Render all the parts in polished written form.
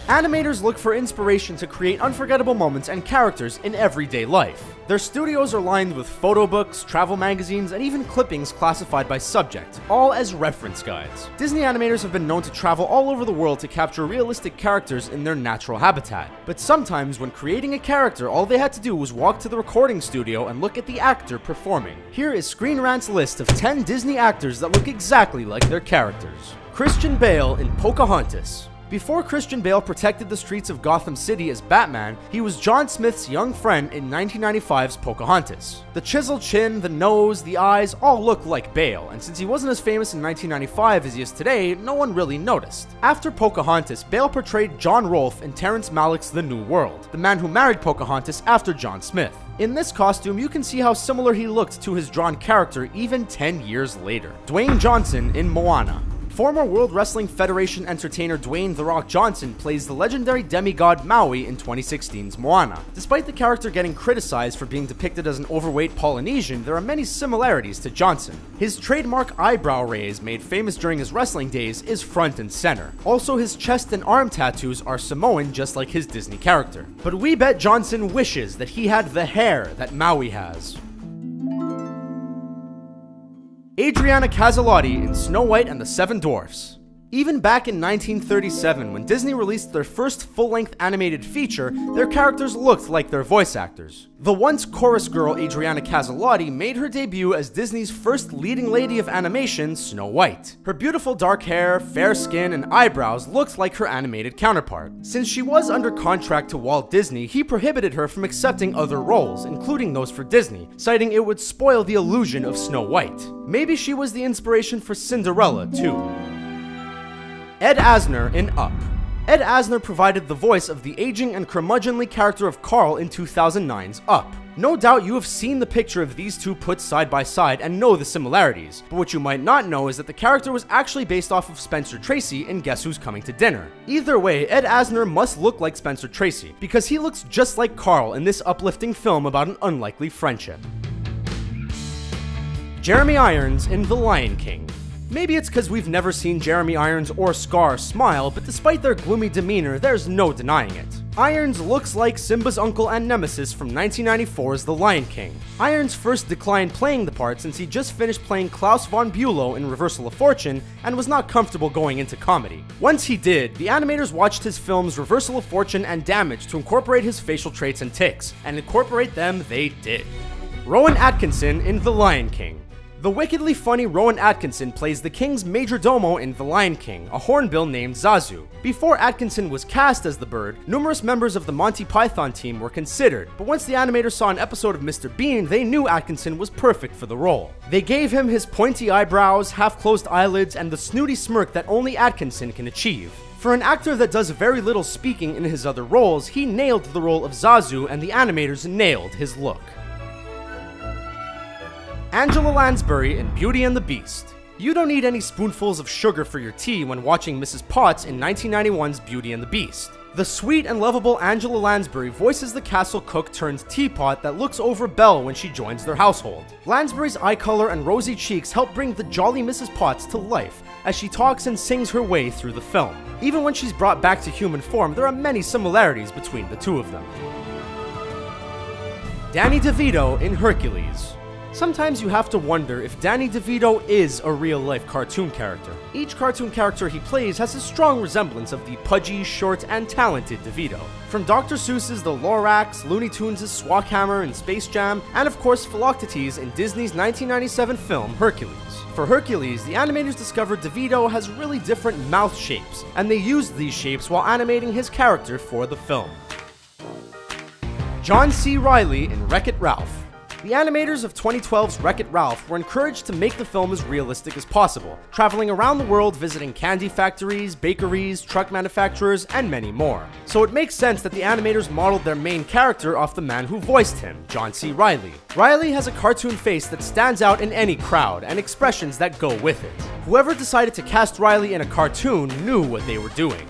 Animators look for inspiration to create unforgettable moments and characters in everyday life. Their studios are lined with photo books, travel magazines, and even clippings classified by subject, all as reference guides. Disney animators have been known to travel all over the world to capture realistic characters in their natural habitat. But sometimes when creating a character, all they had to do was walk to the recording studio and look at the actor performing. Here is Screen Rant's list of 10 Disney actors that look exactly like their characters. Christian Bale in Pocahontas. Before Christian Bale protected the streets of Gotham City as Batman, he was John Smith's young friend in 1995's Pocahontas. The chiseled chin, the nose, the eyes all look like Bale, and since he wasn't as famous in 1995 as he is today, no one really noticed. After Pocahontas, Bale portrayed John Rolfe in Terrence Malick's The New World, the man who married Pocahontas after John Smith. In this costume, you can see how similar he looked to his drawn character even 10 years later. Dwayne Johnson in Moana. Former World Wrestling Federation entertainer Dwayne "The Rock" Johnson plays the legendary demigod Maui in 2016's Moana. Despite the character getting criticized for being depicted as an overweight Polynesian, there are many similarities to Johnson. His trademark eyebrow raise, made famous during his wrestling days, is front and center. Also, his chest and arm tattoos are Samoan, just like his Disney character. But we bet Johnson wishes that he had the hair that Maui has. Adriana Caselotti in Snow White and the Seven Dwarfs. Even back in 1937, when Disney released their first full-length animated feature, their characters looked like their voice actors. The once chorus girl Adriana Caselotti made her debut as Disney's first leading lady of animation, Snow White. Her beautiful dark hair, fair skin, and eyebrows looked like her animated counterpart. Since she was under contract to Walt Disney, he prohibited her from accepting other roles, including those for Disney, citing it would spoil the illusion of Snow White. Maybe she was the inspiration for Cinderella, too. Ed Asner in Up. Ed Asner provided the voice of the aging and curmudgeonly character of Carl in 2009's Up. No doubt you have seen the picture of these two put side by side and know the similarities, but what you might not know is that the character was actually based off of Spencer Tracy in Guess Who's Coming to Dinner. Either way, Ed Asner must look like Spencer Tracy, because he looks just like Carl in this uplifting film about an unlikely friendship. Jeremy Irons in The Lion King. Maybe it's because we've never seen Jeremy Irons or Scar smile, but despite their gloomy demeanor, there's no denying it. Irons looks like Simba's uncle and nemesis from 1994's The Lion King. Irons first declined playing the part since he just finished playing Klaus von Bülow in Reversal of Fortune and was not comfortable going into comedy. Once he did, the animators watched his films Reversal of Fortune and Damage to incorporate his facial traits and tics, and incorporate them they did. Rowan Atkinson in The Lion King. The wickedly funny Rowan Atkinson plays the king's major domo in The Lion King, a hornbill named Zazu. Before Atkinson was cast as the bird, numerous members of the Monty Python team were considered, but once the animators saw an episode of Mr. Bean, they knew Atkinson was perfect for the role. They gave him his pointy eyebrows, half-closed eyelids, and the snooty smirk that only Atkinson can achieve. For an actor that does very little speaking in his other roles, he nailed the role of Zazu, and the animators nailed his look. Angela Lansbury in Beauty and the Beast. You don't need any spoonfuls of sugar for your tea when watching Mrs. Potts in 1991's Beauty and the Beast. The sweet and lovable Angela Lansbury voices the castle cook turned teapot that looks over Belle when she joins their household. Lansbury's eye color and rosy cheeks help bring the jolly Mrs. Potts to life as she talks and sings her way through the film. Even when she's brought back to human form, there are many similarities between the two of them. Danny DeVito in Hercules. Sometimes you have to wonder if Danny DeVito is a real-life cartoon character. Each cartoon character he plays has a strong resemblance of the pudgy, short, and talented DeVito. From Dr. Seuss's The Lorax, Looney Tunes' Swackhammer in Space Jam, and of course Philoctetes in Disney's 1997 film Hercules. For Hercules, the animators discovered DeVito has really different mouth shapes, and they used these shapes while animating his character for the film. John C. Reilly in Wreck-It Ralph. The animators of 2012's Wreck-It Ralph were encouraged to make the film as realistic as possible, traveling around the world visiting candy factories, bakeries, truck manufacturers, and many more. So it makes sense that the animators modeled their main character off the man who voiced him, John C. Reilly. Reilly has a cartoon face that stands out in any crowd, and expressions that go with it. Whoever decided to cast Reilly in a cartoon knew what they were doing.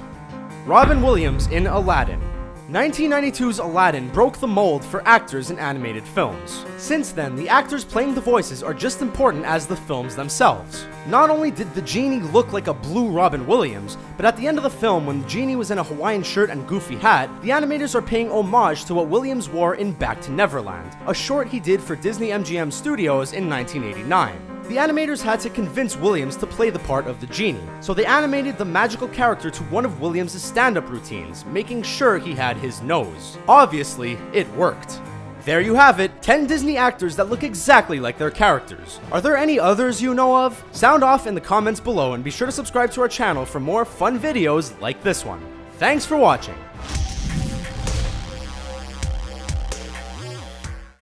Robin Williams in Aladdin. 1992's Aladdin broke the mold for actors in animated films. Since then, the actors playing the voices are just important as the films themselves. Not only did the genie look like a blue Robin Williams, but at the end of the film, when the genie was in a Hawaiian shirt and goofy hat, the animators are paying homage to what Williams wore in Back to Neverland, a short he did for Disney MGM Studios in 1989. The animators had to convince Williams to play the part of the genie, so they animated the magical character to one of Williams' stand-up routines, making sure he had his nose. Obviously, it worked. There you have it, 10 Disney actors that look exactly like their characters. Are there any others you know of? Sound off in the comments below and be sure to subscribe to our channel for more fun videos like this one. Thanks for watching.